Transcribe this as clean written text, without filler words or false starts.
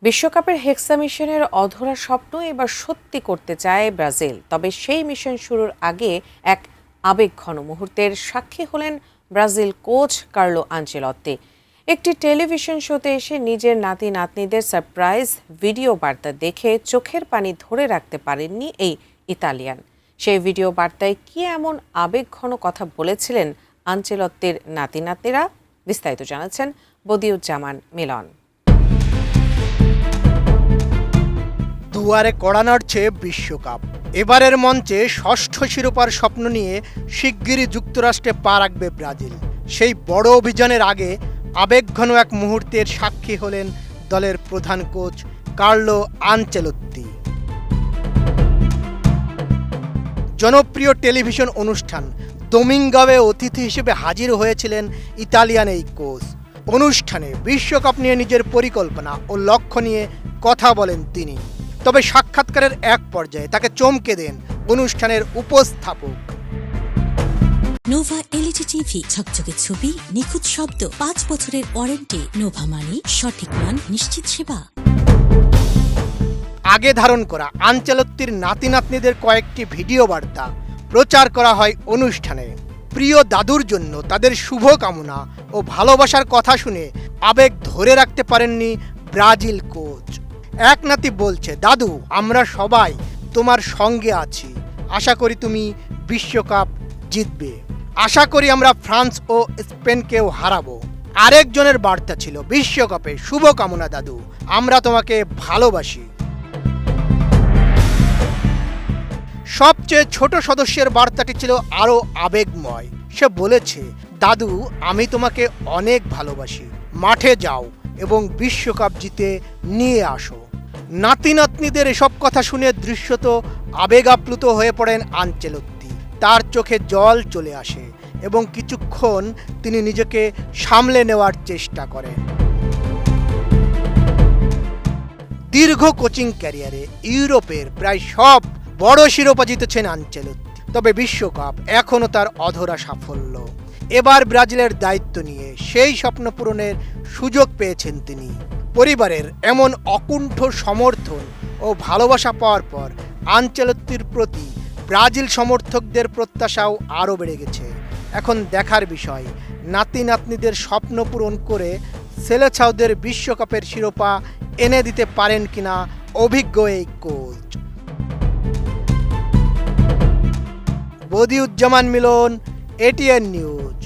বিশ্বকাপের হেক্সা মিশনের অধরা স্বপ্ন এবার সত্যি করতে চায় ব্রাজিল। তবে সেই মিশন শুরুর আগে এক আবেগঘন মুহূর্তের সাক্ষী হলেন ব্রাজিল কোচ কার্লো আনচেলত্তি। একটি টেলিভিশন শোতে এসে নিজের নাতি নাতনিদের সারপ্রাইজ ভিডিও বার্তা দেখে চোখের পানি ধরে রাখতে পারেননি এই ইতালিয়ান। সেই ভিডিও বার্তায় কি এমন আবেগঘন কথা বলেছিলেন আনচেলত্তির নাতি নাতনিরা? বিস্তারিত জানাচ্ছেন বদিউজ্জামান মিলন। দুয়ারে কড়া নাড়ছে বিশ্বকাপ। এবারের মঞ্চে ষষ্ঠ শিরোপার স্বপ্ন নিয়ে শিগগিরই যুক্তরাষ্ট্রে পা রাখবে ব্রাজিল। সেই বড় অভিযানের আগে আবেগঘন এক মুহূর্তের সাক্ষী হলেন দলের প্রধান কোচ কার্লো আনচেলত্তি। জনপ্রিয় টেলিভিশন অনুষ্ঠান দোমিঙ্গাওয়ে অতিথি হিসেবে হাজির হয়েছিলেন ইতালিয়ান এই কোচ। অনুষ্ঠানে বিশ্বকাপ নিয়ে নিজের পরিকল্পনা ও লক্ষ্য নিয়ে কথা বলেন তিনি। তবে সাক্ষাৎকারের এক পর্যায়ে তাকে চমকে দেন অনুষ্ঠানের উপস্থাপক। নোভা এলইডি টিভি, ঝকঝকে ছবি, নিখুঁত শব্দ, 5 বছরের ওয়ারেন্টি। নোভা মানে সঠিক মান, নিশ্চিত সেবা। আগে ধারণ করা আনচেলত্তির নাতি নাতনিদের কয়েকটি ভিডিও বার্তা প্রচার করা হয় অনুষ্ঠানে। প্রিয় দাদুর জন্য তাদের শুভকামনা ও ভালোবাসার কথা শুনে আবেগ ধরে রাখতে পারেননি ব্রাজিল কোচ। এক নাতি বলছে, দাদু আমরা সবাই তোমার সঙ্গে আছি, আশা করি তুমি বিশ্বকাপ জিতবে, আশা করি আমরা ফ্রান্স ও স্পেনকেও হারাবো। আরেকজনের বার্তা ছিল, বিশ্বকাপে শুভকামনা দাদু, আমরা তোমাকে ভালোবাসি। সবচেয়ে ছোট সদস্যের বার্তাটি ছিল আরও আবেগময়। সে বলেছে, দাদু আমি তোমাকে অনেক ভালোবাসি, মাঠে যাও এবং বিশ্বকাপ জিতে নিয়ে আসো। নাতি নাতনিদের এসব কথা শুনে দৃশ্যত আবেগ আপ্লুত হয়ে পড়েন আনচেলত্তি। তার চোখে জল চলে আসে এবং কিছুক্ষণ তিনি নিজেকে সামলে নেওয়ার চেষ্টা করেন। দীর্ঘ কোচিং ক্যারিয়ারে ইউরোপের প্রায় সব বড় শিরোপা জিতেছেন আনচেলত্তি। তবে বিশ্বকাপ এখনও তার অধরা সাফল্য। এবার ব্রাজিলের দায়িত্ব নিয়ে সেই স্বপ্ন পূরণের সুযোগ পেয়েছেন তিনি। পরিবারের এমন অকুণ্ঠ সমর্থন ও ভালোবাসা পাওয়ার পর আনচেলত্তির প্রতি ব্রাজিল সমর্থকদের প্রত্যাশাও আরও বেড়ে গেছে। এখন দেখার বিষয়, নাতি নাতনিদের স্বপ্ন পূরণ করে সেলেসাওদের বিশ্বকাপের শিরোপা এনে দিতে পারেন কিনা অভিজ্ঞ এই কোচ। বদিউজ্জামান মিলন, এটিএন নিউজ।